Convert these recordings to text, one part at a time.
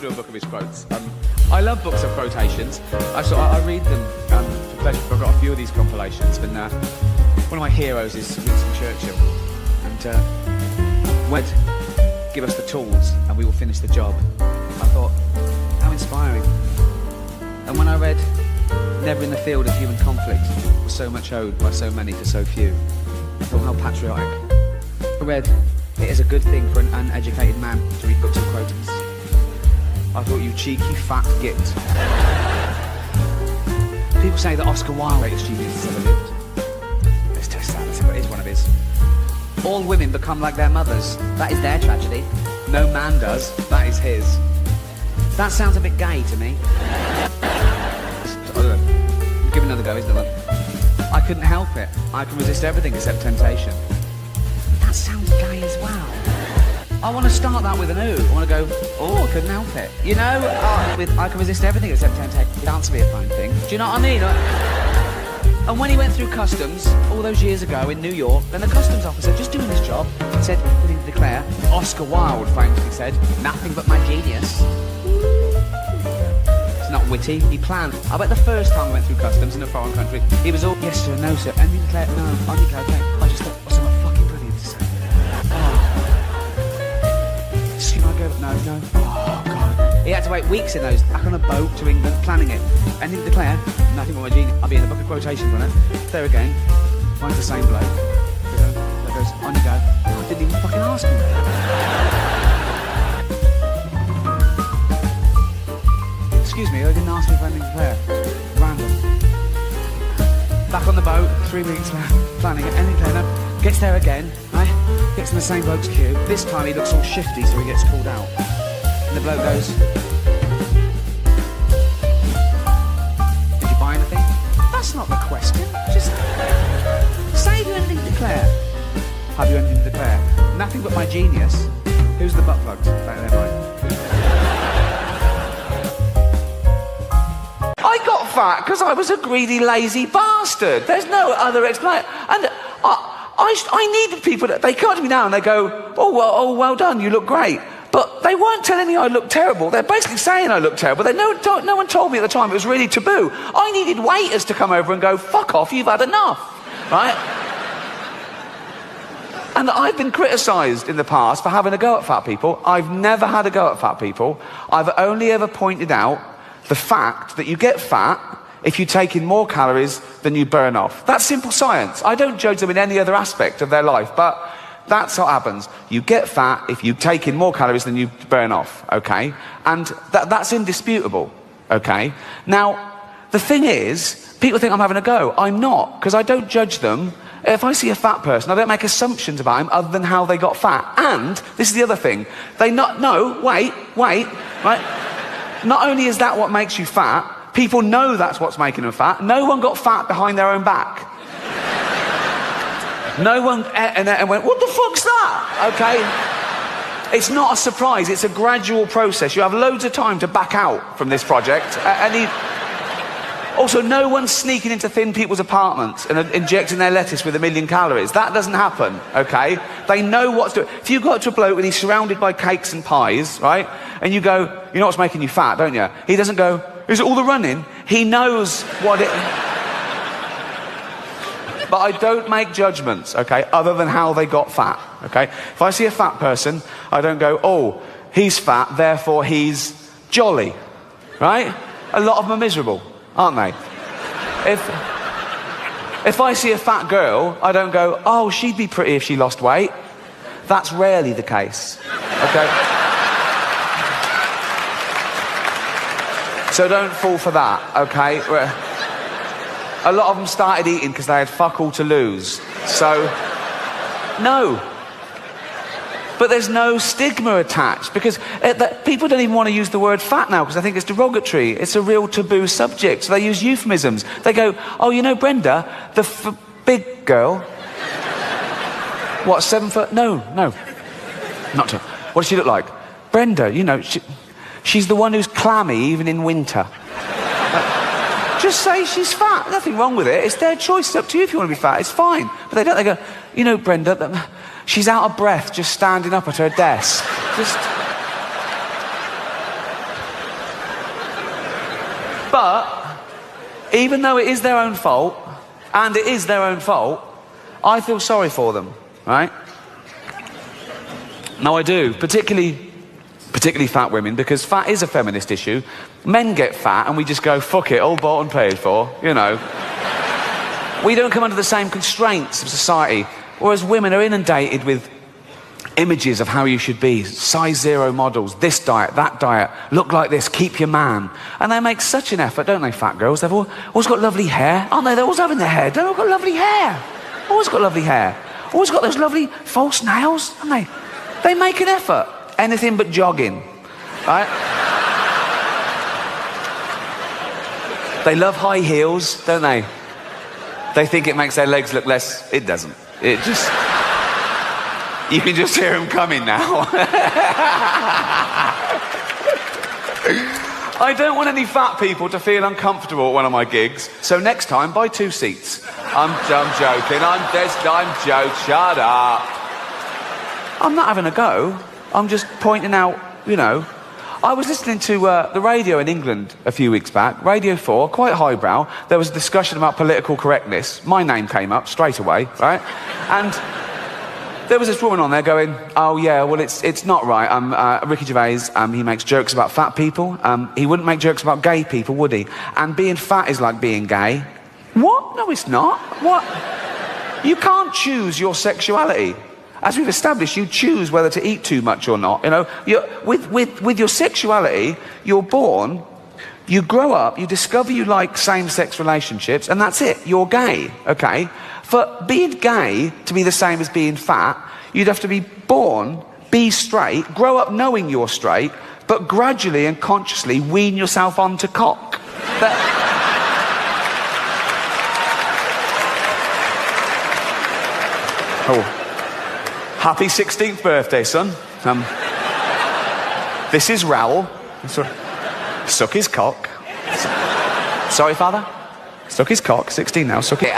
do a book of his quotes. I love books of quotations. I read them for pleasure. I've got a few of these compilations. And one of my heroes is Winston Churchill. And went, give us the tools and we will finish the job. I thought, how inspiring. And when I read, never in the field of human conflict was so much owed by so many to so few, I thought, how patriotic. I read, it is a good thing for an uneducated man to read books of quotes. I thought, you cheeky fat git. People say that Oscar Wilde, greatest genius ever lived. Let's test that, but it is one of his. All women become like their mothers. That is their tragedy. No man does. That is his. That sounds a bit gay to me. Give another go, isn't it? I couldn't help it. I can resist everything except temptation. That sounds gay as well. I want to start that with an ooh. I want to go, oh, I couldn't help it. You know, with I can resist everything except temptation. Dance to be a fine thing. Do you know what I mean? And when he went through customs all those years ago in New York, then the customs officer, just doing his job, said, what did he declare? Oscar Wilde famously said, nothing but my genius. It's not witty, he planned. I bet the first time I went through customs in a foreign country, he was all, yes sir, no sir, and he declared, no, I declare, okay. I just thought, what's something fucking brilliant to say? Oh. Excuse me, I go, no. Oh, God. He had to wait weeks in those, back on a boat to England, planning it. And he declared, nothing but my genius. I'll be in the book of quotations on it. There again, finds the same bloke. There goes, on you go. I didn't even fucking ask him. Excuse me, I didn't ask you if anything to declare. Random. Back on the boat, 3 weeks planning it. Anything declare, no. Gets there again, right? Gets in the same bloke's queue. This time he looks all shifty, so he gets called out. And the bloke goes, did you buy anything? That's not the question. Just say, have you anything to declare? Have you anything to declare? Nothing but my genius. Who's the butt plugs? Back there, right? I got fat because I was a greedy, lazy bastard. There's no other explanation. And I needed people that, they come to me now and they go, oh, well done, you look great. But they weren't telling me I looked terrible. They're basically saying I looked terrible. No one told me at the time. It was really taboo. I needed waiters to come over and go, fuck off, you've had enough. Right? And I've been criticised in the past for having a go at fat people. I've never had a go at fat people. I've only ever pointed out the fact that you get fat if you take in more calories than you burn off. That's simple science. I don't judge them in any other aspect of their life, but that's what happens. You get fat if you take in more calories than you burn off, okay? And that's indisputable, okay? Now, the thing is, people think I'm having a go. I'm not, because I don't judge them. If I see a fat person, I don't make assumptions about him other than how they got fat. And, this is the other thing, wait, right? Not only is that what makes you fat, people know that's what's making them fat. No one got fat behind their own back. No one and went, what the fuck's that? Okay? It's not a surprise, it's a gradual process. You have loads of time to back out from this project. Also, no one's sneaking into thin people's apartments and injecting their lettuce with 1,000,000 calories. That doesn't happen, okay? They know what's doing. If you go to a bloke and he's surrounded by cakes and pies, right? And you go, you know what's making you fat, don't you? He doesn't go, is it all the running? He knows what it... But I don't make judgments, okay, other than how they got fat, okay? If I see a fat person, I don't go, oh, he's fat, therefore he's jolly, right? A lot of them are miserable, aren't they? If I see a fat girl, I don't go, oh, she'd be pretty if she lost weight. That's rarely the case, okay? So don't fall for that, okay? A lot of them started eating because they had fuck all to lose. So, no. But there's no stigma attached because people don't even want to use the word fat now because I think it's derogatory. It's a real taboo subject. So they use euphemisms. They go, oh, you know Brenda, the big girl. What, 7 foot? No. Not to. What does she look like? Brenda, you know, she's the one who's clammy even in winter. Just say she's fat. Nothing wrong with it. It's their choice. It's up to you if you want to be fat. It's fine. But they don't. They go, you know, Brenda, she's out of breath just standing up at her desk. Just... But even though it is their own fault, and it is their own fault, I feel sorry for them, right? No, I do, particularly fat women, because fat is a feminist issue. Men get fat and we just go, fuck it, all bought and paid for, you know. We don't come under the same constraints of society, whereas women are inundated with images of how you should be, size 0 models, this diet, that diet, look like this, keep your man. And they make such an effort, don't they, fat girls? They've always got lovely hair, aren't they? They're always having their hair. They've all got lovely hair. Always got lovely hair. Always got those lovely false nails, haven't they? They make an effort. Anything but jogging, right? They love high heels, don't they? They think it makes their legs look less. It doesn't. It just... You can just hear them coming now. I don't want any fat people to feel uncomfortable at one of my gigs, so next time, buy 2 seats. I'm joking. I'm joking. Shut up. I'm not having a go. I'm just pointing out, you know. I was listening to the radio in England a few weeks back, Radio 4, quite highbrow. There was a discussion about political correctness. My name came up straight away, right? And there was this woman on there going, oh yeah, well it's not right. Ricky Gervais, he makes jokes about fat people. He wouldn't make jokes about gay people, would he? And being fat is like being gay. What? No, it's not. What? You can't choose your sexuality. As we've established, you choose whether to eat too much or not. You know, with your sexuality, you're born, you grow up, you discover you like same-sex relationships, and that's it. You're gay, okay? For being gay to be the same as being fat, you'd have to be born, be straight, grow up knowing you're straight, but gradually and consciously wean yourself onto cock. Oh. Happy 16th birthday, son. This is Raoul. Suck his cock. Sorry, father? Suck his cock. 16 now. Suck it.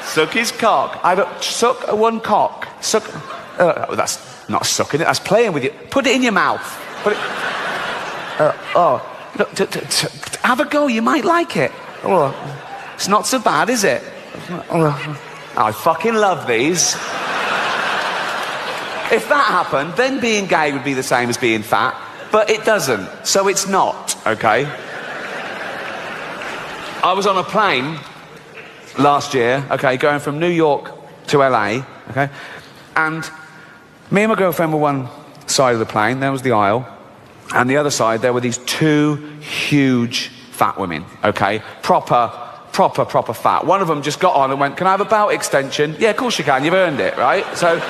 Suck his cock. Suck one cock. Suck. That's not sucking it. That's playing with you. Put it in your mouth. Put it. Look, have a go. You might like it. It's not so bad, is it? I fucking love these. If that happened, then being gay would be the same as being fat, but it doesn't, so it's not, okay? I was on a plane last year, okay, going from New York to LA, okay? And me and my girlfriend were one side of the plane, there was the aisle, and the other side, there were these 2 huge fat women, okay? Proper fat. One of them just got on and went, can I have a belt extension? Yeah, of course you can, you've earned it, right? So...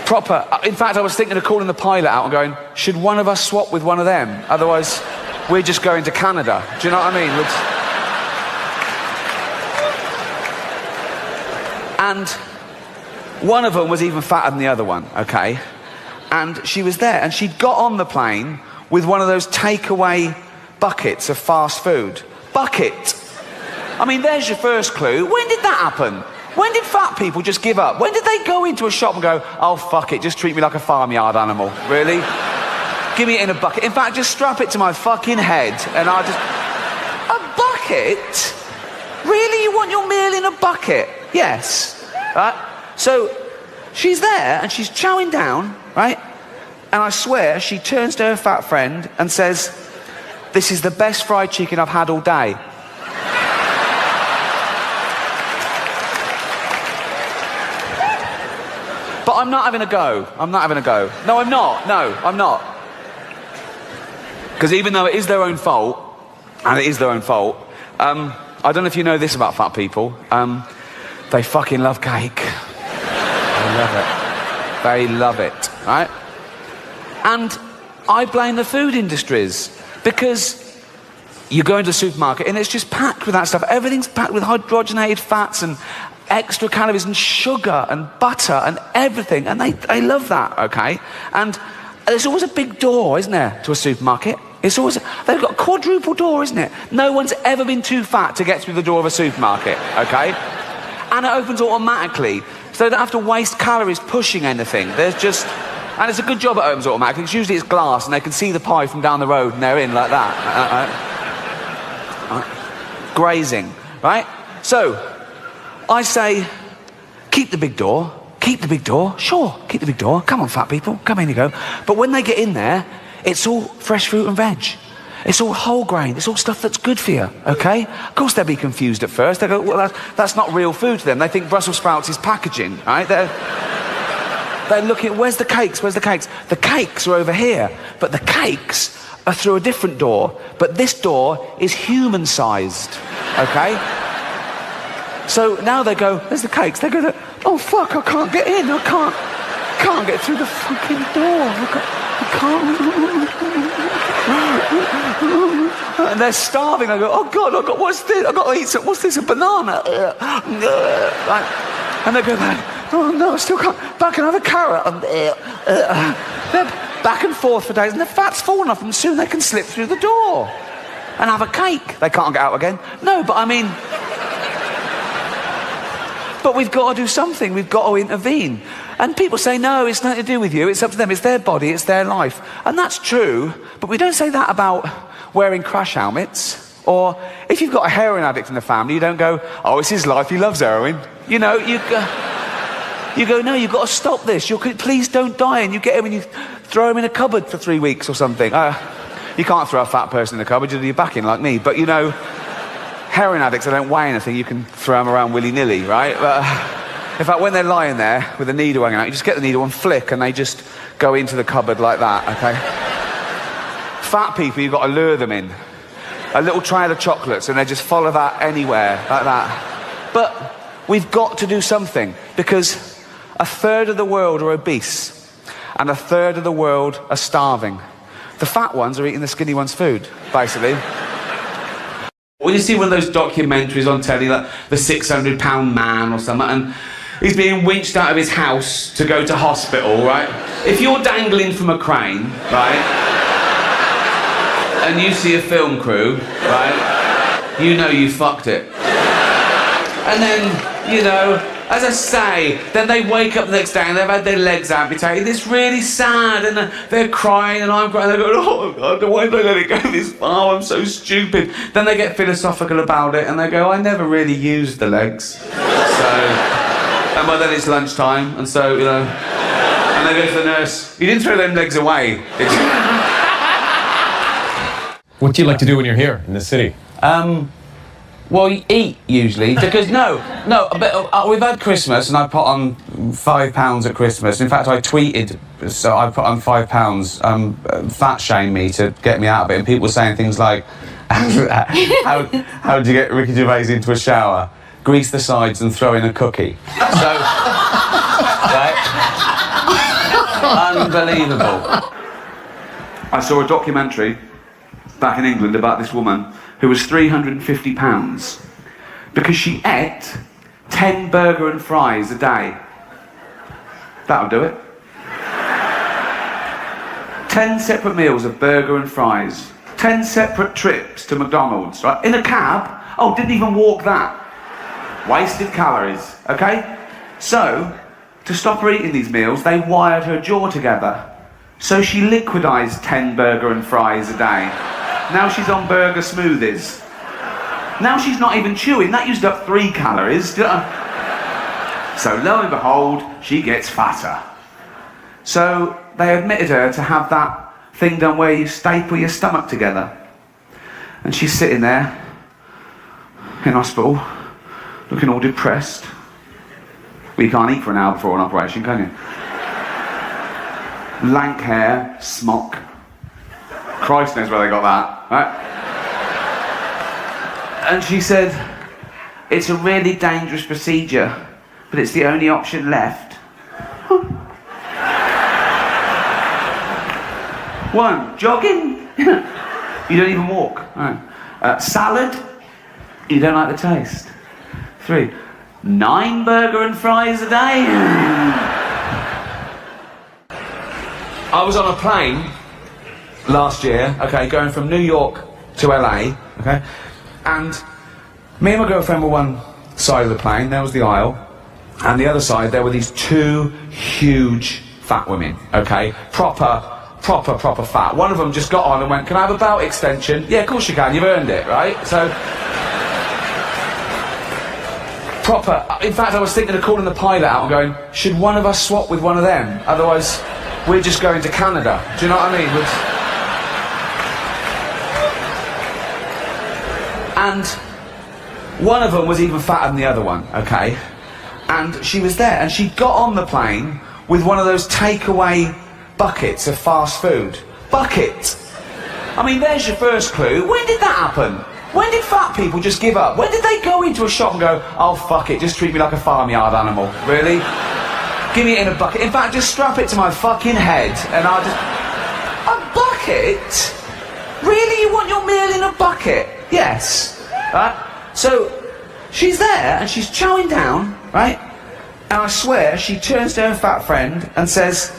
Proper. In fact, I was thinking of calling the pilot out and going, should one of us swap with one of them? Otherwise, we're just going to Canada. Do you know what I mean? And one of them was even fatter than the other one, okay? And she was there, and she'd got on the plane with one of those takeaway buckets of fast food. Bucket! I mean, there's your first clue. When did that happen? When did fat people just give up? When did they go into a shop and go, oh, fuck it, just treat me like a farmyard animal? Really? Give me it in a bucket. In fact, just strap it to my fucking head and I'll just... A bucket? Really? You want your meal in a bucket? Yes. Right? So, she's there and she's chowing down, right? And I swear, she turns to her fat friend and says, this is the best fried chicken I've had all day. But I'm not having a go. I'm not having a go. No, I'm not. No, I'm not. Because even though it is their own fault, and it is their own fault, I don't know if you know this about fat people, they fucking love cake. They love it. They love it, right? And I blame the food industries, because you go into a supermarket and it's just packed with that stuff. Everything's packed with hydrogenated fats and extra calories and sugar and butter and everything, and they love that, okay? And there's always a big door, isn't there, to a supermarket? It's always, they've got a quadruple door, isn't it? No one's ever been too fat to get through the door of a supermarket, okay? And it opens automatically, so they don't have to waste calories pushing anything. There's just And it's a good job it opens automatically, because usually it's glass and they can see the pie from down the road and they're in like that. Grazing, right? So, I say, keep the big door. Keep the big door. Sure, keep the big door. Come on, fat people. Come in you go. But when they get in there, it's all fresh fruit and veg. It's all whole grain. It's all stuff that's good for you, okay? Of course they'll be confused at first. They go, well, that's not real food to them. They think Brussels sprouts is packaging, right? They're looking, where's the cakes? Where's the cakes? The cakes are over here, but the cakes are through a different door. But this door is human-sized, okay? So now they go, there's the cakes. They go, oh, fuck, I can't get in. I can't get through the fucking door. I can't. And they're starving. I go, oh God, what's this? I've got to eat some, what's this, a banana? Like, and they go, oh no, I still can't. Back and have a carrot. They're back and forth for days, and the fat's fallen off them. Soon they can slip through the door and have a cake. They can't get out again. No, but I mean, but we've got to do something. We've got to intervene. And people say, no, it's nothing to do with you. It's up to them. It's their body. It's their life. And that's true. But we don't say that about wearing crash helmets. Or if you've got a heroin addict in the family, you don't go, oh, it's his life. He loves heroin. You know, you go, no, you've got to stop this. Please don't die. And you get him and you throw him in a cupboard for 3 weeks or something. You can't throw a fat person in a cupboard. You'll do your back in like me. But, you know, heroin addicts, they don't weigh anything. You can throw them around willy-nilly, right? But, in fact, when they're lying there with a needle hanging out, you just get the needle and flick, and they just go into the cupboard like that, okay? Fat people, you've got to lure them in. A little trail of chocolates, and they just follow that anywhere, like that. But we've got to do something, because 1/3 of the world are obese, and 1/3 of the world are starving. The fat ones are eating the skinny ones' food, basically. When you see one of those documentaries on telly, like the 600-pound man or something, and he's being winched out of his house to go to hospital, right? If you're dangling from a crane, right, and you see a film crew, right, you know you fucked it. And then, you know, as I say, then they wake up the next day and they've had their legs amputated. It's really sad, and they're crying and I'm crying. They go, oh God, why did I let it go this far? I'm so stupid. Then they get philosophical about it and they go, I never really used the legs. So, and by then it's lunchtime, and so, you know, and they go to the nurse, you didn't throw them legs away, did you? What do you like to do when you're here in the city? Well, you eat, usually, because but we've had Christmas, and I put on £5 at Christmas. In fact, I tweeted, so I put on £5, fat shame me to get me out of it, and people were saying things like, how did you get Ricky Gervais into a shower? Grease the sides and throw in a cookie. So, right? Unbelievable. I saw a documentary back in England about this woman who was £350 because she ate 10 burger and fries a day. That'll do it. 10 separate meals of burger and fries. 10 separate trips to McDonald's, right? In a cab. Oh, didn't even walk that. Wasted calories, okay? So, to stop her eating these meals, they wired her jaw together. So she liquidized 10 burger and fries a day. Now she's on burger smoothies. Now she's not even chewing. That used up 3 calories. So lo and behold, she gets fatter. So they admitted her to have that thing done where you staple your stomach together. And she's sitting there in hospital, looking all depressed. Well, you can't eat for an hour before an operation, can you? Lank hair, smock. Christ knows where they got that, right? And she said, it's a really dangerous procedure, but it's the only option left. 1, jogging. You don't even walk. Right. Salad. You don't like the taste. 3, 9 burger and fries a day. I was on a plane last year, okay, going from New York to LA, okay, and me and my girlfriend were one side of the plane, there was the aisle, and the other side there were these 2 huge fat women, okay? Proper fat. One of them just got on and went, can I have a belt extension? Yeah, of course you can, you've earned it, right? So... proper. In fact, I was thinking of calling the pilot out and going, should one of us swap with one of them? Otherwise, we're just going to Canada. Do you know what I mean? And one of them was even fatter than the other one, okay? And she was there, and she got on the plane with one of those takeaway buckets of fast food. Bucket! I mean, there's your first clue. When did that happen? When did fat people just give up? When did they go into a shop and go, oh, fuck it, just treat me like a farmyard animal? Really? Give me it in a bucket. In fact, just strap it to my fucking head and I'll just... A bucket? Really? You want your meal in a bucket? Yes. Right? So, she's there and she's chowing down, right? And I swear, she turns to her fat friend and says,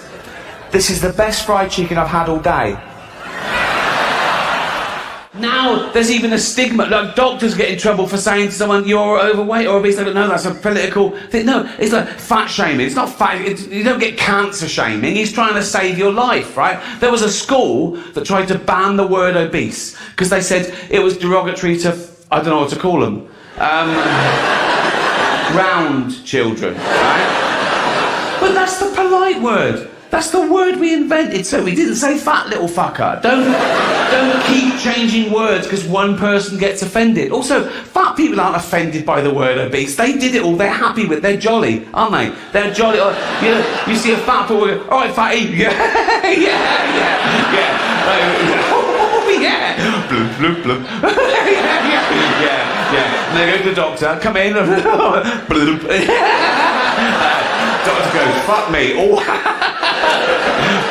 this is the best fried chicken I've had all day. Now, there's even a stigma, like doctors get in trouble for saying to someone, you're overweight or obese. They don't know, that's a political thing. No, it's like fat shaming. It's not fat, you don't get cancer shaming. He's trying to save your life, right? There was a school that tried to ban the word obese because they said it was derogatory to, I don't know what to call them, round children, right? But that's the polite word. That's the word we invented, so we didn't say fat little fucker. Don't keep changing words because one person gets offended. Also, fat people aren't offended by the word obese. They did it all, they're happy with it, they're jolly, aren't they? They're jolly. You know, you see a fat people go, all right, fatty, yeah, oh, yeah. Bloop, bloop, bloop. yeah. And they go to the doctor, come in, bloop. Doctor goes, fuck me. Oh,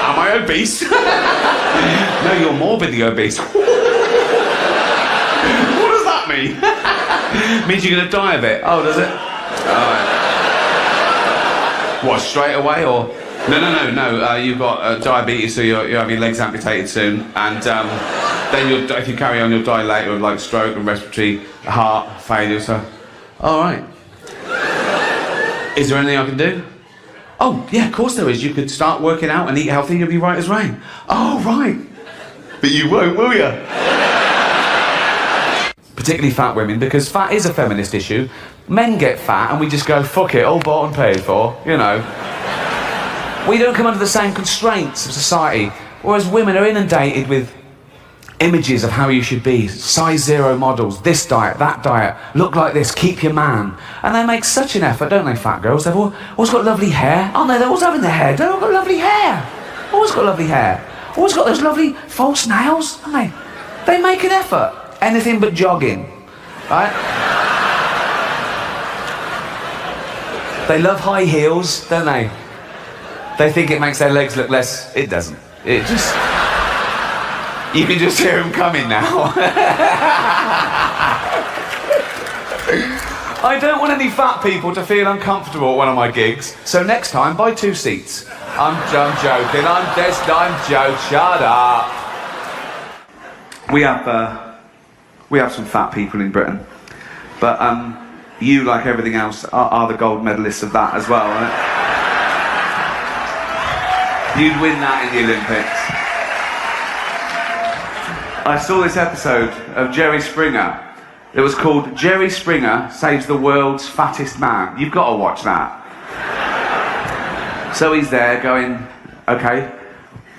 am I obese? No, you're morbidly obese. What does that mean? Means you're going to die of it. Oh, does it? Alright. What, straight away or? No. You've got diabetes, so you have your legs amputated soon. And then if you carry on, you'll die later with like stroke and respiratory, heart failure. So, alright. Is there anything I can do? Oh, yeah, of course there is. You could start working out and eat healthy, you'll be right as rain. Oh, right. But you won't, will you? Particularly fat women, because fat is a feminist issue. Men get fat and we just go, fuck it, all bought and paid for, you know. We don't come under the same constraints of society, whereas women are inundated with images of how you should be, size zero models, this diet, that diet, look like this, keep your man. And they make such an effort, don't they, fat girls? They've always got lovely hair, aren't they? They're always having their hair, they've all got lovely hair. Always got lovely hair. Always got those lovely false nails, haven't they? They make an effort. Anything but jogging, right? They love high heels, don't they? They think it makes their legs look less... It doesn't. It just... You can just hear him coming now. I don't want any fat people to feel uncomfortable at one of my gigs, so next time, buy 2 seats. I'm joking, I'm joking, shut up. We have some fat people in Britain, but you, like everything else, are the gold medalists of that as well, right? You'd win that in the Olympics. I saw this episode of Jerry Springer. It was called Jerry Springer Saves the World's Fattest Man. You've got to watch that. So he's there going, okay,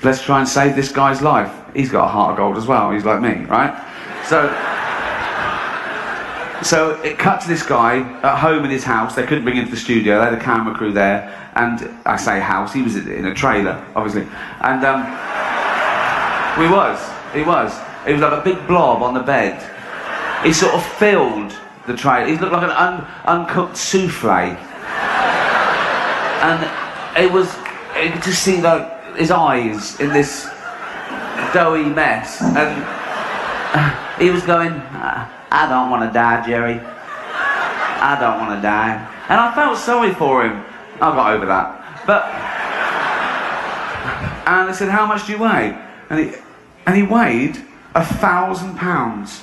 let's try and save this guy's life. He's got a heart of gold as well, he's like me, right? So it cut to this guy at home in his house. They couldn't bring him to the studio, they had a camera crew there. And I say house, he was in a trailer, obviously. And he was. He was like a big blob on the bed. He sort of filled the tray. He looked like an uncooked souffle. And you could just see like his eyes in this doughy mess. And he was going, I don't want to die, Jerry. I don't want to die. And I felt sorry for him. I got over that. And I said, how much do you weigh? And he weighed 1,000 pounds.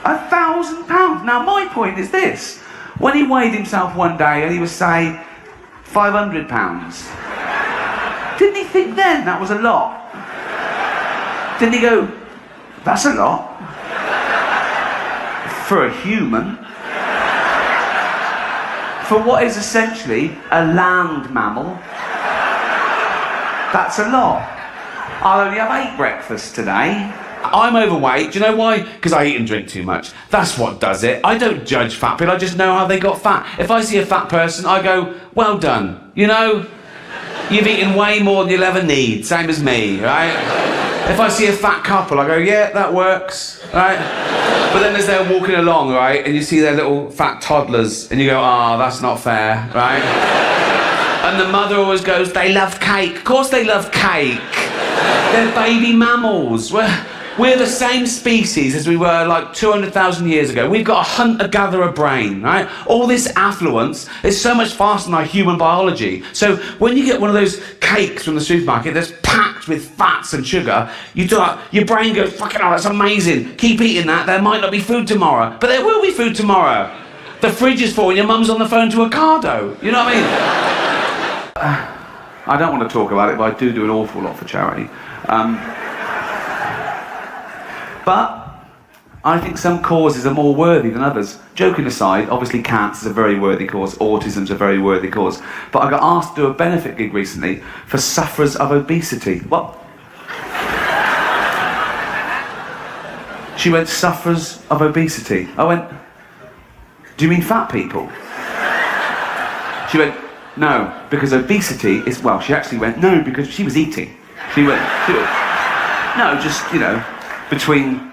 1,000 pounds. Now my point is this. When he weighed himself one day and he was, say, 500 pounds, Didn't he think then that was a lot? Didn't he go, that's a lot? For a human? For what is essentially a land mammal? That's a lot. I'll only have 8 breakfasts today. I'm overweight. Do you know why? Because I eat and drink too much. That's what does it. I don't judge fat people. I just know how they got fat. If I see a fat person, I go, well done. You know? You've eaten way more than you'll ever need. Same as me, right? If I see a fat couple, I go, yeah, that works, right? But then as they're walking along, right, and you see their little fat toddlers, and you go, oh, that's not fair, right? And the mother always goes, they love cake. Of course they love cake. They're baby mammals. We're the same species as we were like 200,000 years ago. We've got a hunter-gatherer brain, right? All this affluence is so much faster than our human biology. So when you get one of those cakes from the supermarket that's packed with fats and sugar, your brain goes, fucking hell, that's amazing. Keep eating that, there might not be food tomorrow. But there will be food tomorrow. The fridge is full and your mum's on the phone to Ocado. You know what I mean? I don't want to talk about it, but I do an awful lot for charity. But I think some causes are more worthy than others. Joking aside, obviously cancer's a very worthy cause, autism's a very worthy cause. But I got asked to do a benefit gig recently for sufferers of obesity. What? She went, sufferers of obesity. I went, do you mean fat people? She went, no, because obesity is, well, she actually went, no, because she was eating. She went, no, just, you know, between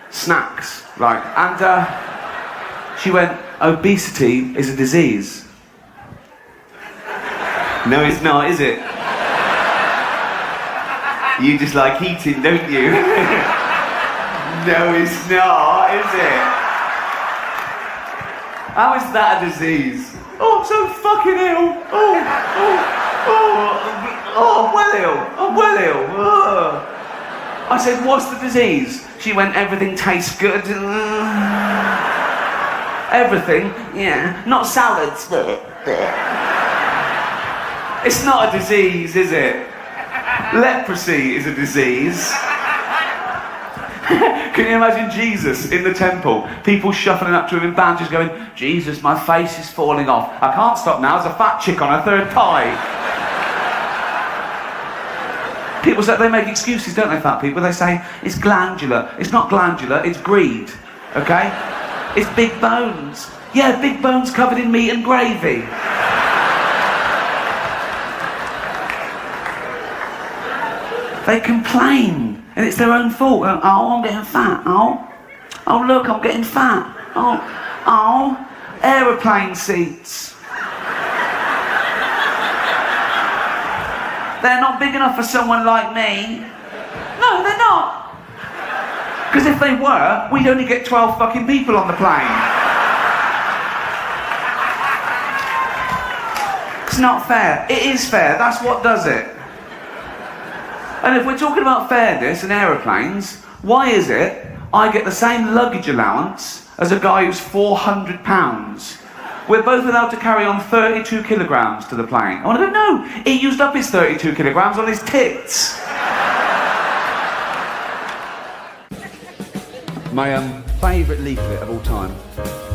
snacks, right? And she went, obesity is a disease. No, it's not, is it? You just like eating, don't you? No, it's not, is it? How is that a disease? Oh, I'm so fucking ill. I'm well ill. Oh. I said, what's the disease? She went, everything tastes good. Everything? Yeah. Not salads. It's not a disease, is it? Leprosy is a disease. Can you imagine Jesus in the temple? People shuffling up to him in bandages going, Jesus, my face is falling off. I can't stop now, there's a fat chick on her third pie. People say, they make excuses, don't they, fat people? They say, it's glandular. It's not glandular, it's greed, okay? It's big bones. Yeah, big bones covered in meat and gravy. They complain, and it's their own fault. Oh, I'm getting fat. Oh, look, I'm getting fat. Oh, aeroplane seats. They're not big enough for someone like me. No, they're not. Because if they were, we'd only get 12 fucking people on the plane. It's not fair. It is fair. That's what does it. And if we're talking about fairness and aeroplanes, why is it I get the same luggage allowance as a guy who's 400 pounds? We're both allowed to carry on 32 kilograms to the plane. I want to go, no, he used up his 32 kilograms on his tits. My favourite leaflet of all time.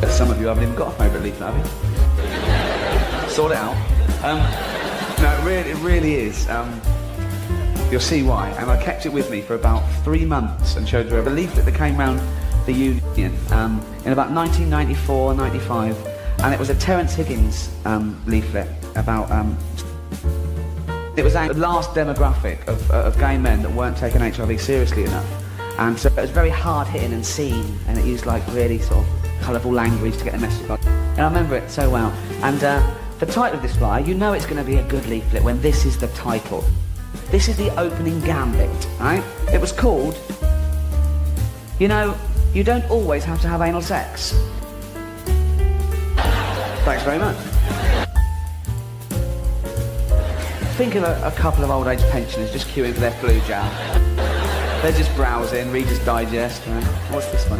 Some of you haven't even got a favourite leaflet, have you? Sort it out. No, it really is. You'll see why. And I kept it with me for about 3 months and showed her a leaflet that came round the Union in about 1994, 95. And it was a Terence Higgins leaflet about... it was a last demographic of gay men that weren't taking HIV seriously enough. And so it was very hard-hitting and seen, and it used like really sort of colourful language to get the message across. And I remember it so well. And the title of this flyer, you know it's going to be a good leaflet when this is the title. This is the opening gambit, right? It was called, you know, you don't always have to have anal sex. Thanks very much. Think of a couple of old age pensioners just queuing for their flu jab. They're just browsing, Reader's Digest, right? What's this one?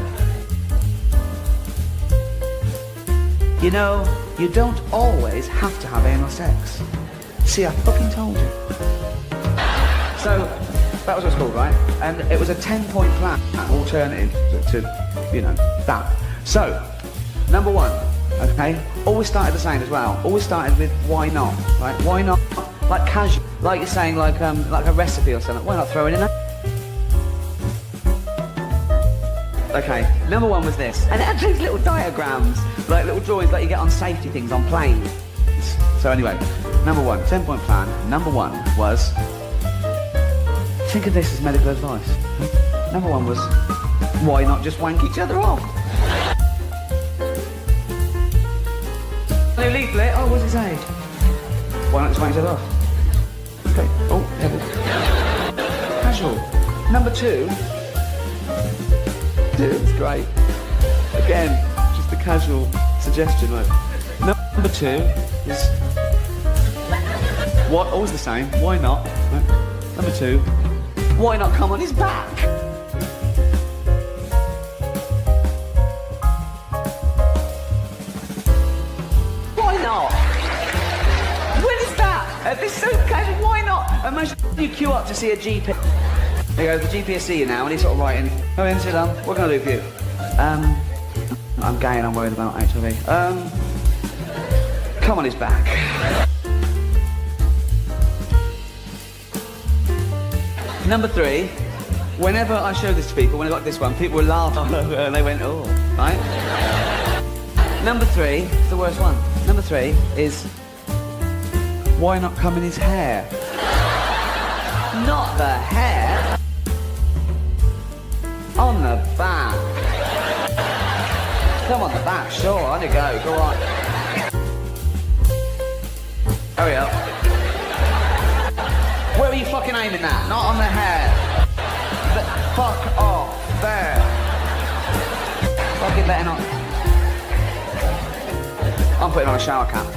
You know, you don't always have to have anal sex. See, I fucking told you. So that was what it's called, right? And it was a 10-point plan, alternative to, you know, that. So, number one, okay? Always started the same as well. Always started with why not, right? Why not? Like casual, like you're saying, like a recipe or something. Why not throw it in there? Okay, number one was this. And it had these little diagrams, like little drawings like you get on safety things on planes. So anyway, number one, 10-point plan. Number one was, think of this as medical advice. Number one was, why not just wank each other off? New leaflet, oh, what's it say? Why not just wank each other off? Okay, oh, pebble. Casual. Number two, it's great. Again, just a casual suggestion, right? Number two is, what? Always the same. Why not? Right? Number two, why not come on his back? Why not? When is that? This is so casual. Why not? Imagine you queue up to see a GP. There you go, the GP will see you now, and he's sort of writing, "Oh, in, sit down. What can I do for you?" I'm gay and I'm worried about HIV. Come on his back. Number three, whenever I show this to people, when I got this one, people would laugh and they went, "Oh," right? Number three, it's the worst one. Number three is, why not come in his hair? Not the hair. On the back. Come on the back, sure, on you go, go on. Hurry up. Where are you fucking aiming at? Not on the hair. Fuck off. There. Fucking better not. I'm putting on a shower cap.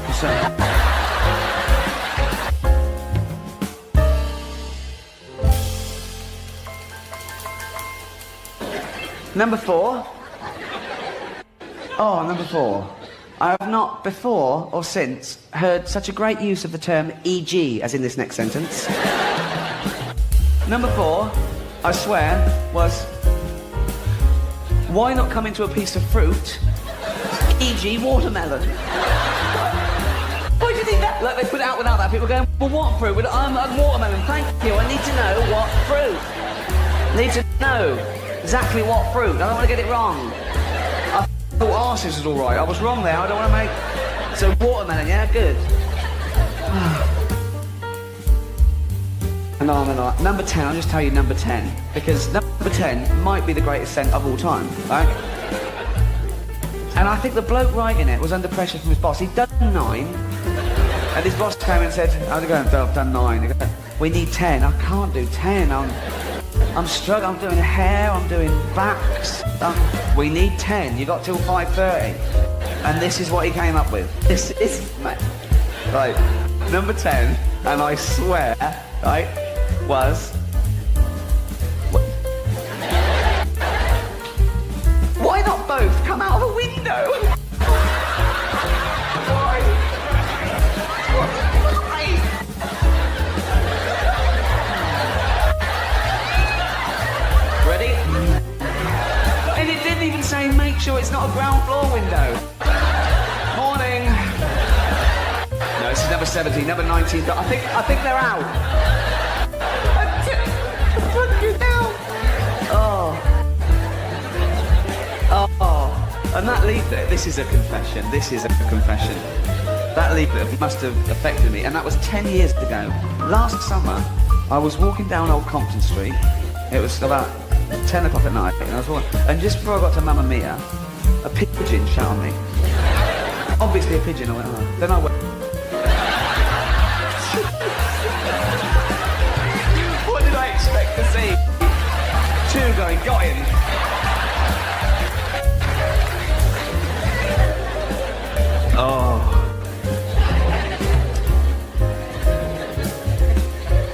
Number four. Oh, number four. I have not before or since heard such a great use of the term e.g. as in this next sentence. Number four, I swear, was, why not come into a piece of fruit, e.g. watermelon? Why do you think that? Like, they put it out without that. People going, well, what fruit? I'm watermelon, thank you. I need to know what fruit. Need to know exactly what fruit. I don't want to get it wrong. I thought arses was all right. I was wrong there. I don't want to make... So watermelon, yeah, good. No. Number 10, I'll just tell you number 10. Because number 10 might be the greatest scent of all time, right? And I think the bloke writing it was under pressure from his boss. He'd done 9. And his boss came and said, how's it going? I've done 9. He goes, we need 10. I can't do 10. I'm struggling. I'm doing hair. I'm doing backs. We need 10. You got till 5:30. And this is what he came up with. This is, mate. Right. Number 10, and I swear, right, was... Why not both come out of a window? Why? Ready? And it didn't even say make sure it's not a ground floor window. Morning. No, this is number 17, number 19. I think they're out. Oh. And that leaflet, this is a confession. That leaflet must have affected me, and that was 10 years ago. Last summer, I was walking down Old Compton Street. It was about 10 o'clock at night, and I was walking, and just before I got to Mamma Mia, a pigeon shot on me. Obviously a pigeon, I went, oh. Then I went... What did I expect to see? 2 going, got him. Oh.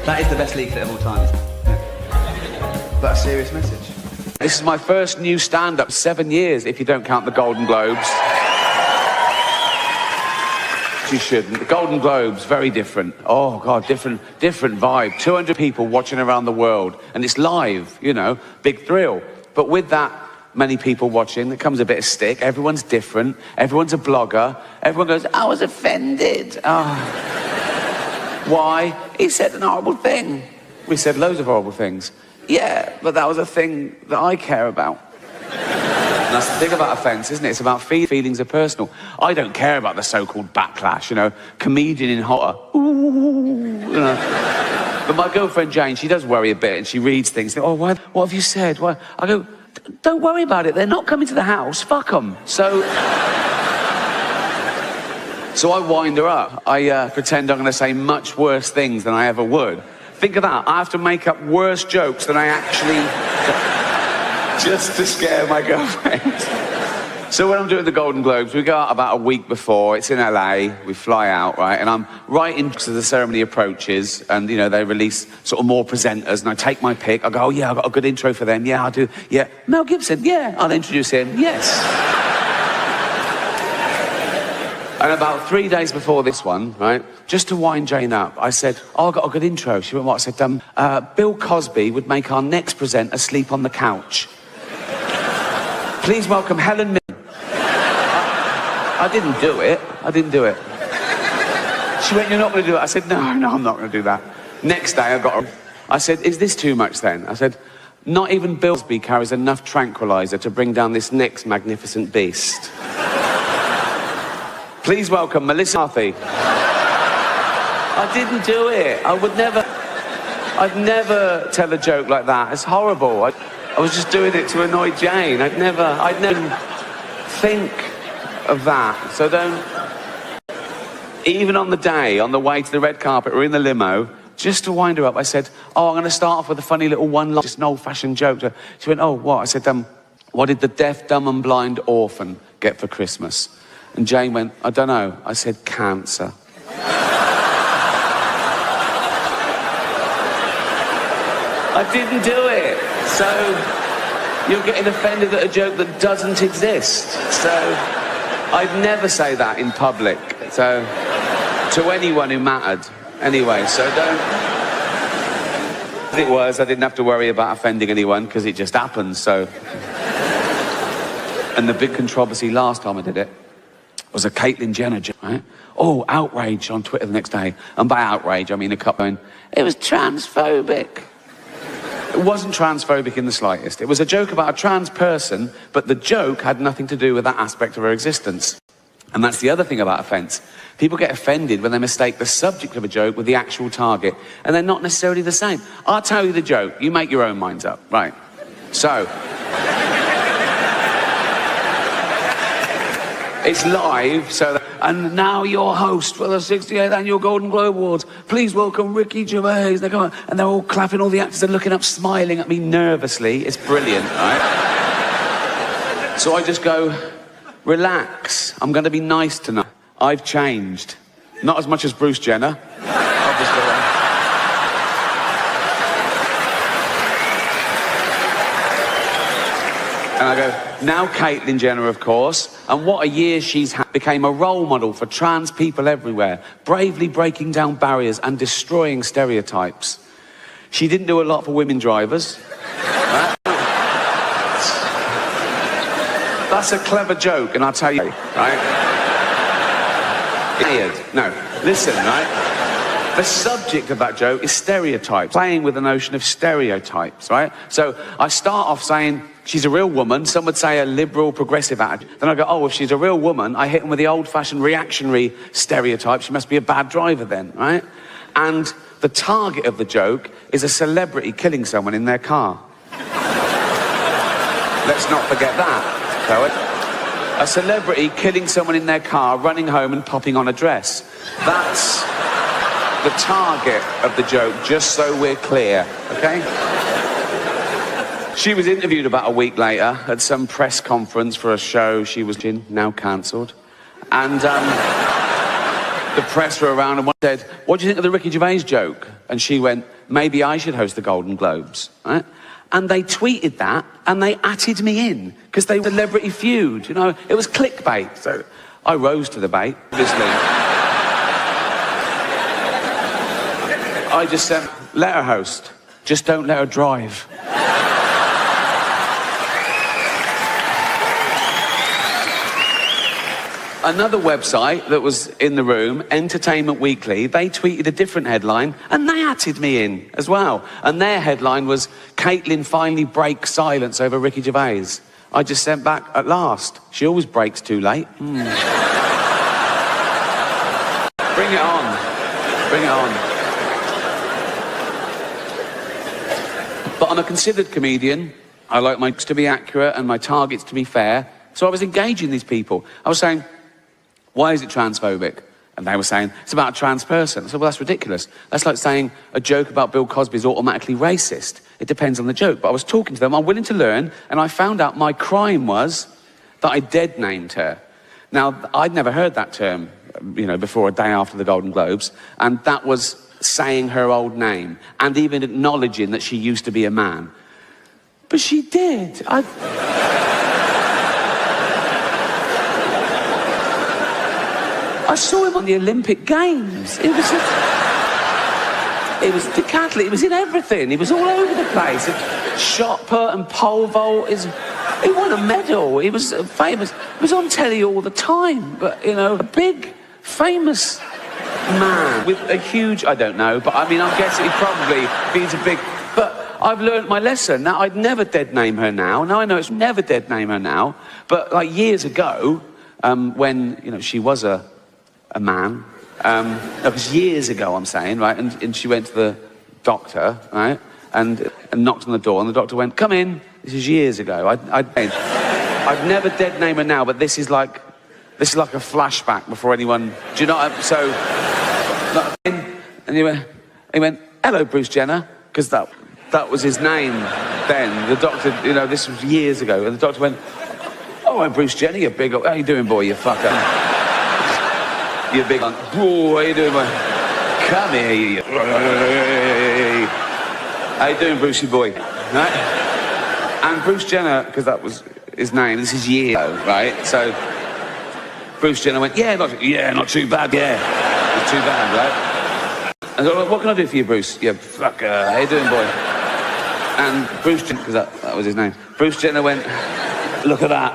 That is the best leaflet of all time. But a serious message. This is my first new stand-up, 7 years, if you don't count the Golden Globes. You shouldn't. The Golden Globes, very different. Oh, God, different vibe. 200 people watching around the world. And it's live, you know, big thrill. But with that many people watching, there comes a bit of stick. Everyone's different. Everyone's a blogger. Everyone goes, I was offended. Oh. Why? He said an horrible thing. We said loads of horrible things. Yeah, but that was a thing that I care about. And that's the thing about offence, isn't it? It's about feelings are personal. I don't care about the so-called backlash, you know, comedian in horror. Ooh, you know. But my girlfriend Jane, she does worry a bit, and she reads things. Oh, what have you said? Why? I go, don't worry about it. They're not coming to the house. Fuck them. So I wind her up. I pretend I'm going to say much worse things than I ever would. Think of that. I have to make up worse jokes than I actually... just to scare my girlfriend. So when I'm doing the Golden Globes, we go out about a week before. It's in LA. We fly out, right? And I'm right into the ceremony approaches, and, you know, they release sort of more presenters, and I take my pick. I go, oh, yeah, I've got a good intro for them. Yeah, I do. Yeah. Mel Gibson. Yeah, I'll introduce him. Yes. And about 3 days before this one, right, just to wind Jane up, I said, oh, I've got a good intro. She went, what? I said, Bill Cosby would make our next presenter sleep on the couch. Please welcome Helen Mirren. I didn't do it. She went, you're not going to do it? I said, no, I'm not going to do that. Next day, I said, is this too much then? I said, not even Bill Cosby carries enough tranquilizer to bring down this next magnificent beast. Please welcome Melissa McCarthy. I didn't do it. I'd never tell a joke like that. It's horrible. I was just doing it to annoy Jane. I'd never think of that. So don't... Even on the day, on the way to the red carpet, we're in the limo, just to wind her up, I said, oh, I'm going to start off with a funny little one-line, just an old-fashioned joke. She went, oh, what? I said, what did the deaf, dumb and blind orphan get for Christmas? And Jane went, I don't know. I said, cancer. I didn't do it. So you're getting offended at a joke that doesn't exist. So I'd never say that in public. So to anyone who mattered. Anyway, so don't... It was, I didn't have to worry about offending anyone because it just happened, so... And the big controversy last time I did it was a Caitlyn Jenner joke, right? Oh, outrage on Twitter the next day. And by outrage, I mean a couple going, it was transphobic. It wasn't transphobic in the slightest. It was a joke about a trans person, but the joke had nothing to do with that aspect of her existence. And that's the other thing about offence. People get offended when they mistake the subject of a joke with the actual target, and they're not necessarily the same. I'll tell you the joke. You make your own minds up. Right. So... It's live, so... And now your host for the 68th Annual Golden Globe Awards. Please welcome Ricky Gervais. They come on, and they're all clapping, all the actors are looking up, smiling at me nervously. It's brilliant, right? So I just go, relax. I'm going to be nice tonight. I've changed. Not as much as Bruce Jenner. Obviously. And I go, now Caitlyn Jenner, of course, and what a year she's had, became a role model for trans people everywhere, bravely breaking down barriers and destroying stereotypes. She didn't do a lot for women drivers. That's a clever joke, and I'll tell you, right? No, listen, right? The subject of that joke is stereotypes, playing with the notion of stereotypes, right? So I start off saying, she's a real woman. Some would say a liberal, progressive attitude. Then I go, oh, if she's a real woman, I hit them with the old-fashioned reactionary stereotype. She must be a bad driver then, right? And the target of the joke is a celebrity killing someone in their car. Let's not forget that, poet. A celebrity killing someone in their car, running home and popping on a dress. That's the target of the joke, just so we're clear, okay? She was interviewed about a week later at some press conference for a show she was in, now cancelled. And the press were around and one said, what do you think of the Ricky Gervais joke? And she went, maybe I should host the Golden Globes, right? And they tweeted that, and they atted me in, because they were Celebrity Feud, you know? It was clickbait, so I rose to the bait, obviously. I just sent, let her host. Just don't let her drive. Another website that was in the room, Entertainment Weekly, they tweeted a different headline and they added me in as well. And their headline was, Caitlin finally breaks silence over Ricky Gervais. I just sent back, at last. She always breaks too late. Bring it on. Bring it on. But I'm a considered comedian. I like my jokes to be accurate and my targets to be fair. So I was engaging these people. I was saying, why is it transphobic? And they were saying, it's about a trans person. I said, well, that's ridiculous. That's like saying a joke about Bill Cosby is automatically racist. It depends on the joke. But I was talking to them, I'm willing to learn, and I found out my crime was that I dead named her. Now, I'd never heard that term, before a day after the Golden Globes, and that was saying her old name, and even acknowledging that she used to be a man. But she did. I saw him on the Olympic Games. It was decathlon. It was in everything. He was all over the place. Shot put and pole vault. He won a medal. He was famous. He was on telly all the time. But, a big, famous man with a huge, I don't know, but I mean, I'm guessing he's a big, but I've learned my lesson. Now, I'd never dead name her now. Now I know it's never dead name her now. But like years ago, when, she was a man. That was years ago, I'm saying, right? And she went to the doctor, right? And knocked on the door, and the doctor went, come in. This is years ago. I'd never dead name her now, but this is like a flashback before anyone. Do you know what so? And he went, hello, Bruce Jenner, because that was his name then. The doctor, this was years ago, and the doctor went, oh, I'm Bruce Jenner, you big. How you doing, boy? You fucker. You big one. Oh, how you doing, boy? Come here, you. How you doing, Brucey boy? Right? And Bruce Jenner, because that was his name, this is years ago, right? So Bruce Jenner went, yeah, not too bad, yeah. Not too bad, right? And I said, what can I do for you, Bruce? Yeah, fucker, how you doing, boy? And Bruce Jenner, because that was his name, Bruce Jenner went, look at that.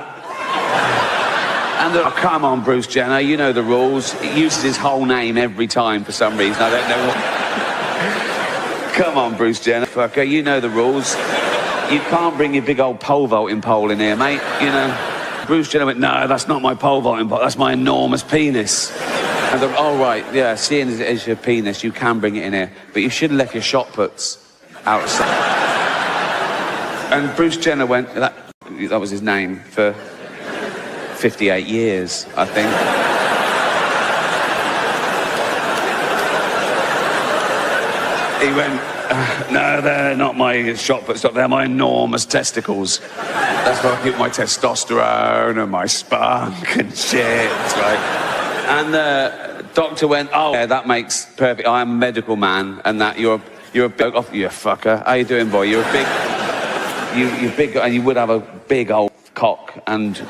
And oh, come on, Bruce Jenner, you know the rules. He uses his whole name every time for some reason. I don't know what. Come on, Bruce Jenner, fucker, you know the rules. You can't bring your big old pole vaulting pole in here, mate, Bruce Jenner went, no, that's not my pole vaulting pole, that's my enormous penis. And they're, oh, right, yeah, seeing as it is your penis, you can bring it in here. But you should have left your shot puts outside. And Bruce Jenner went, that was his name for 58 years, I think. He went, no, they're not my shot puts, they're my enormous testicles. That's where I keep my testosterone and my spunk and shit, right? And the doctor went, oh, yeah, that makes perfect. I'm a medical man, and that you're a big, you're a fucker. How you doing, boy? You're a big, you're big, and you would have a big old cock and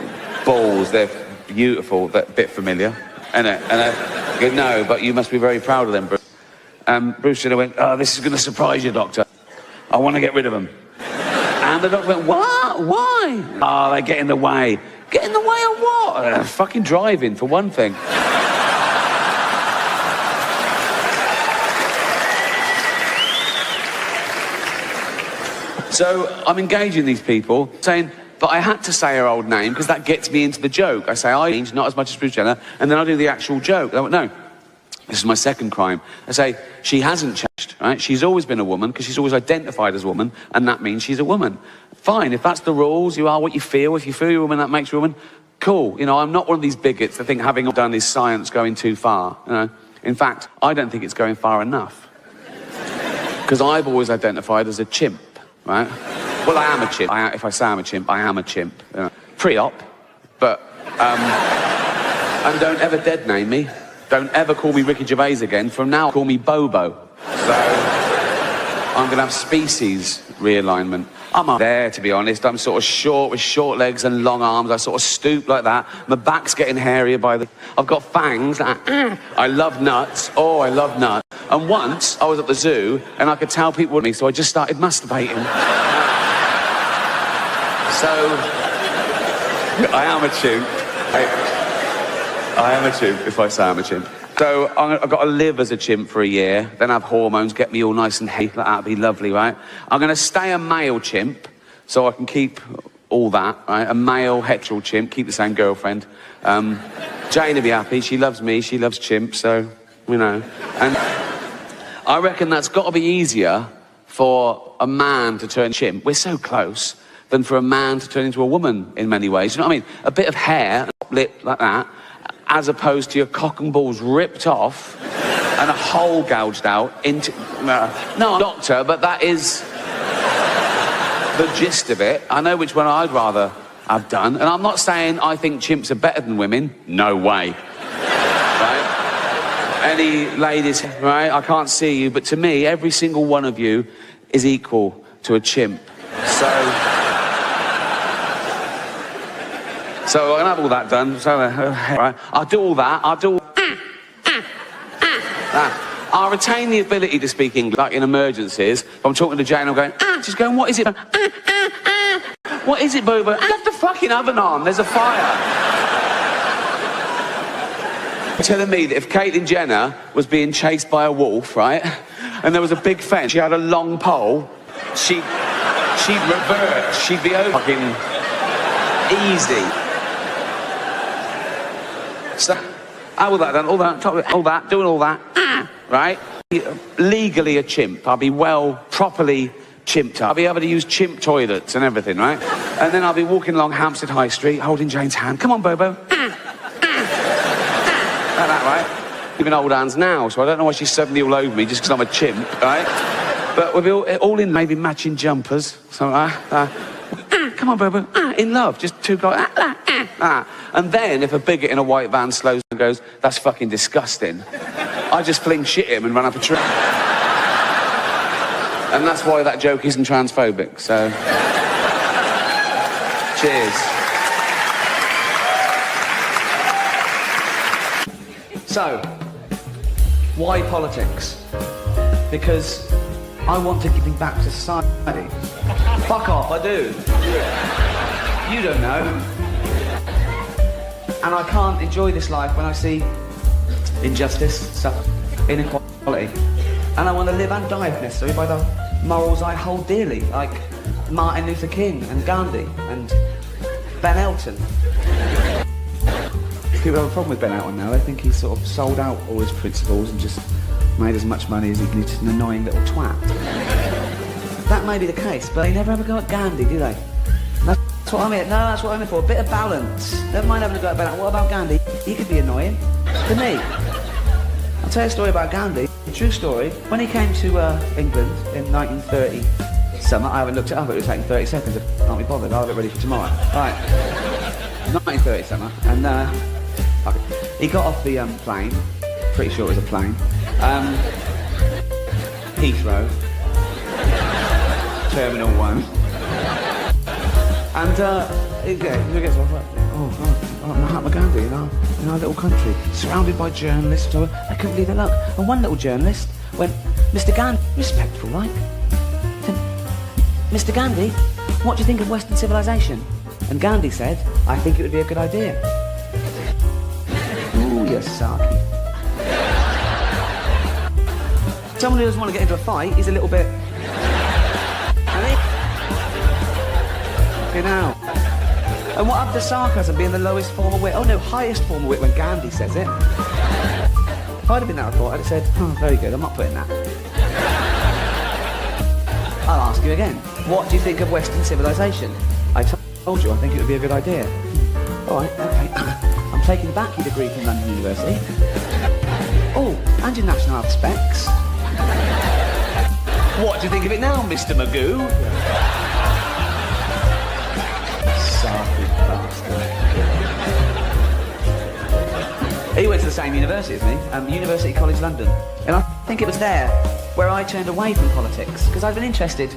balls. They're beautiful. They're a bit familiar, and I go, no, but you must be very proud of them, Bruce. Bruce Jenner went, oh, this is going to surprise you, doctor. I want to get rid of them. And the doctor went, what? Why? Oh, they get in the way. Get in the way of what? Fucking driving, for one thing. So I'm engaging these people, saying, but I had to say her old name because that gets me into the joke. I say, I changed, not as much as Bruce Jenner, and then I do the actual joke. They went, no. This is my second crime. I say, she hasn't changed, right? She's always been a woman because she's always identified as a woman, and that means she's a woman. Fine, if that's the rules, you are what you feel. If you feel you're a woman, that makes you a woman. Cool. I'm not one of these bigots that think having done is science going too far. In fact, I don't think it's going far enough. Because I've always identified as a chimp, right? Well, I am a chimp. If I say I'm a chimp, I am a chimp. Pre-op, but... and don't ever dead name me. Don't ever call me Ricky Gervais again. From now, call me Bobo. So, I'm going to have species realignment. I'm up there, to be honest. I'm sort of short with short legs and long arms. I sort of stoop like that. My back's getting hairier by the... I've got fangs. I love nuts. Oh, I love nuts. And once I was at the zoo and I could tell people were me, so I just started masturbating. So I am a chimp. I am a chimp if I say I'm a chimp. So I've got to live as a chimp for a year, then have hormones, get me all nice and healthy, like that'd be lovely, right? I'm going to stay a male chimp, so I can keep all that, right? A male hetero chimp, keep the same girlfriend. Jane will be happy, she loves me, she loves chimps, so, you know. And I reckon that's got to be easier for a man to turn chimp, we're so close, than for a man to turn into a woman in many ways. You know what I mean? A bit of hair, lip like that, as opposed to your cock and balls ripped off and a hole gouged out into... No, I'm a doctor, but that is the gist of it. I know which one I'd rather have done. And I'm not saying I think chimps are better than women. No way. Right? Any ladies, right? I can't see you, but to me, every single one of you is equal to a chimp. So I'm gonna have all that done. So, right, I'll do all that. I'll retain the ability to speak English, like in emergencies. If I'm talking to Jane, I'm going, she's going, what is it? What is it, Boo? Left the fucking oven on. There's a fire. Telling me that if Caitlyn Jenner was being chased by a wolf, right, and there was a big fence, she had a long pole, she'd revert. She'd be over fucking easy. So, all that done, all that, doing all that, right? Legally a chimp. I'll be properly chimped up. I'll be able to use chimp toilets and everything, right? And then I'll be walking along Hampstead High Street, holding Jane's hand. Come on, Bobo. Like that, right? Even old hands now, so I don't know why she's suddenly all over me just because I'm a chimp, right? But we'll be all in maybe matching jumpers, something like that. Come on, Bobo. In love, just two guys. And then if a bigot in a white van slows and goes, that's fucking disgusting, I just fling shit at him and run up a tree. And that's why that joke isn't transphobic, so... Cheers. So, why politics? Because I want to give back to society. Fuck off, I do. You don't know. And I can't enjoy this life when I see injustice, stuff, inequality. And I want to live and die, if necessary, by the morals I hold dearly, like Martin Luther King and Gandhi and Ben Elton. People have a problem with Ben Elton now. They think he's sort of sold out all his principles and just made as much money as he can. He's just an annoying little twat. That may be the case, but they never ever go at Gandhi, do they? That's what I'm here. No, that's what I'm here for. A bit of balance. Never mind having a go at Ben Elton. What about Gandhi? He could be annoying. To me. I'll tell you a story about Gandhi. A true story. When he came to England in 1930 summer, I haven't looked it up. It was taking 30 seconds. I can't be bothered. I'll have it ready for tomorrow. Right. 1930 summer, and he got off the plane. Pretty sure it was a plane. Heathrow. Terminal 1. And he gets off like, Mahatma Gandhi in our little country, surrounded by journalists. So I couldn't believe their luck. And one little journalist went, Mr. Gandhi, respectful, like, said, Mr. Gandhi, what do you think of Western civilization? And Gandhi said, I think it would be a good idea. Ooh, you sarky. Someone who doesn't want to get into a fight is a little bit... You know. And what happened to sarcasm being the lowest form of wit? Oh no, highest form of wit when Gandhi says it. If I'd have been that report, I'd have said, very good, I'm not putting that. I'll ask you again. What do you think of Western civilization? I told you I think it would be a good idea. All right, okay. I'm taking back your degree from London University. Oh, and your national health specs. What do you think of it now, Mr. Magoo? Sarky bastard. He went to the same university as me, University College London. And I think it was there where I turned away from politics, because I've been interested,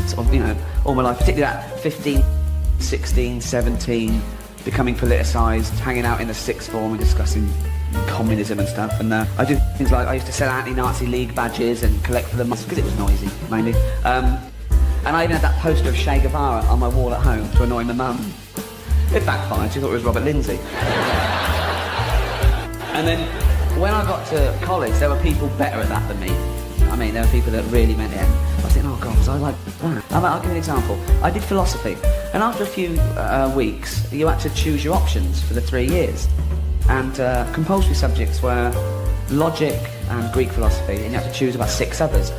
sort of, you know, all my life, particularly at 15, 16, 17, becoming politicised, hanging out in the sixth form and discussing communism and stuff, and I did things like I used to sell anti-Nazi League badges and collect for them because it was noisy, mainly. And I even had that poster of Che Guevara on my wall at home to annoy my mum. It backfired, she thought it was Robert Lindsay. And then when I got to college, there were people better at that than me. I mean, there were people that really meant it. I was thinking, oh God, was I like that? I'll give you an example. I did philosophy, and after a few weeks, you had to choose your options for the 3 years. And compulsory subjects were logic and Greek philosophy, and you had to choose about 6 others.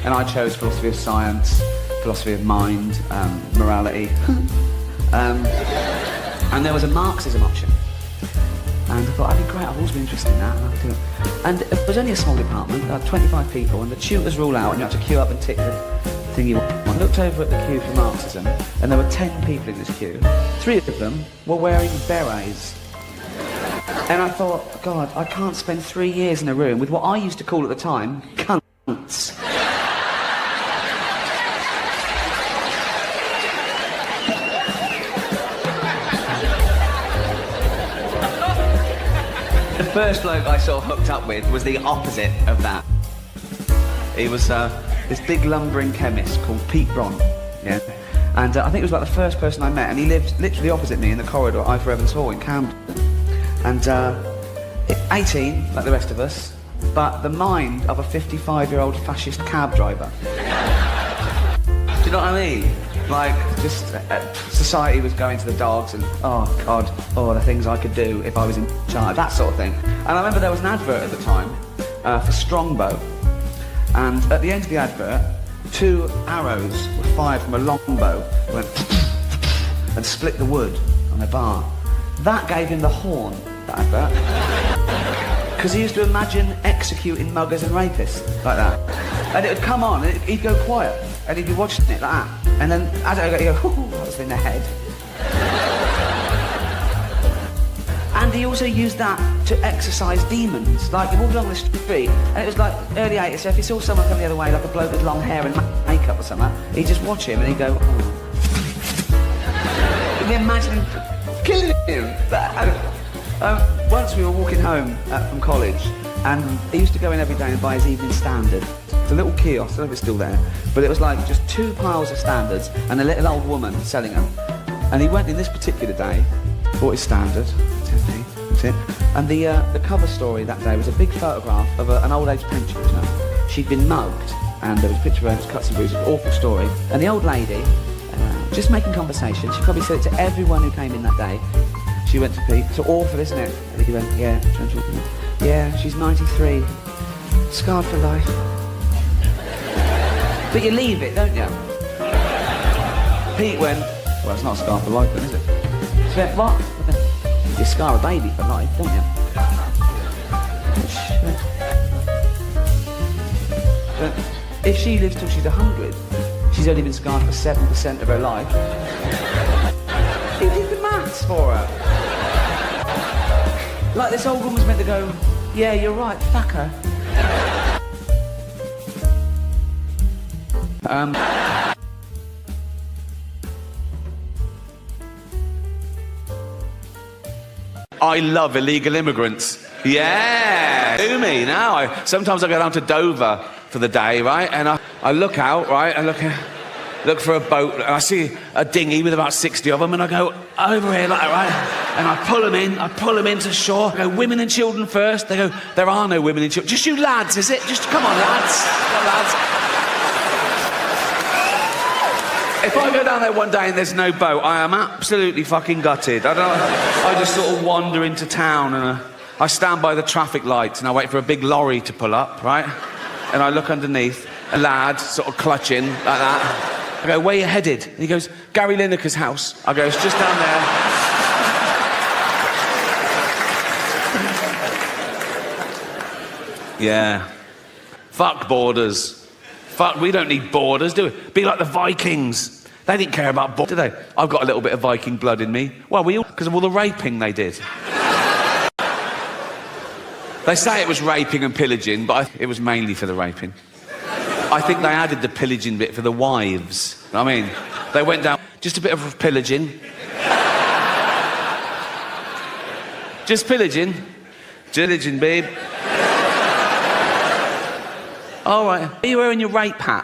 And I chose philosophy of science, philosophy of mind, morality. And there was a Marxism option. And I thought, that'd be great, I've always been interested in that. And it was only a small department, 25 people, and the tutors were all out, and you had to queue up and tick the thing you want. I looked over at the queue for Marxism, and there were 10 people in this queue. 3 of them were wearing berets. And I thought, God, I can't spend 3 years in a room with what I used to call at the time, cunts. The first bloke I sort of hooked up with was the opposite of that. He was this big lumbering chemist called Pete Bron, yeah? And I think it was like the first person I met, and he lived literally opposite me in the corridor at I4 Evans Hall in Camden. And 18, like the rest of us, but the mind of a 55-year-old fascist cab driver. Do you know what I mean? Like, just society was going to the dogs and, oh God, oh, the things I could do if I was in charge, that sort of thing. And I remember there was an advert at the time for Strongbow. And at the end of the advert, 2 arrows were fired from a longbow, went and split the wood on a bar. That gave him the horn, that advert. Because he used to imagine executing muggers and rapists like that. And it would come on, and he'd go quiet, and he'd be watching it like that. And then, as I go, he'd go, ooh, that was in the head. And he also used that to exercise demons. Like, he walked along the street, and it was like early 80s, so if he saw someone come the other way, like a bloke with long hair and makeup or something, he'd just watch him, and he'd go, oh. He'd imagine him killing him. Once we were walking home from college, and he used to go in every day and buy his Evening Standard. It's a little kiosk, I don't know if it's still there, but it was like just 2 piles of Standards and a little old woman selling them. And he went in this particular day, bought his Standard, 10p, that's it. And the cover story that day was a big photograph of an old age pensioner. She'd been mugged, and there was a picture of her, cuts and bruises, awful story. And the old lady, just making conversation, she probably said it to everyone who came in that day. She went to Pete, it's awful, isn't it? And he went, yeah, yeah, she's 93, scarred for life. But you leave it, don't you? Pete went, well, it's not a scar for life then, is it? She went, what? You scar a baby for life, don't you? But if she lives till she's 100, she's only been scarred for 7% of her life. He did the maths for her. Like this old woman's meant to go, yeah, you're right, fuck her. I love illegal immigrants. Yeah, do me now. Sometimes I go down to Dover for the day, right? And I look out, right? I look for a boat, and I see a dinghy with about 60 of them, and I go over here like that, right? And I pull them in to shore. I go, women and children first. They go, there are no women and children. Just you lads, is it? Just come on, lads. Come on, lads. If I go down there one day and there's no boat, I am absolutely fucking gutted. I just sort of wander into town, and I stand by the traffic lights and I wait for a big lorry to pull up, right? And I look underneath, a lad sort of clutching like that. I go, where you headed? And he goes, Gary Lineker's house. I go, it's just down there. Yeah. Fuck borders. Fuck, we don't need borders, do we? Be like the Vikings. They didn't care about borders, did they? I've got a little bit of Viking blood in me. Well, because of all the raping they did. They say it was raping and pillaging, but it was mainly for the raping. I think they added the pillaging bit for the wives. I mean, they went down, just a bit of pillaging. Just pillaging. Diligent, babe. All right. Are you wearing your rape hat?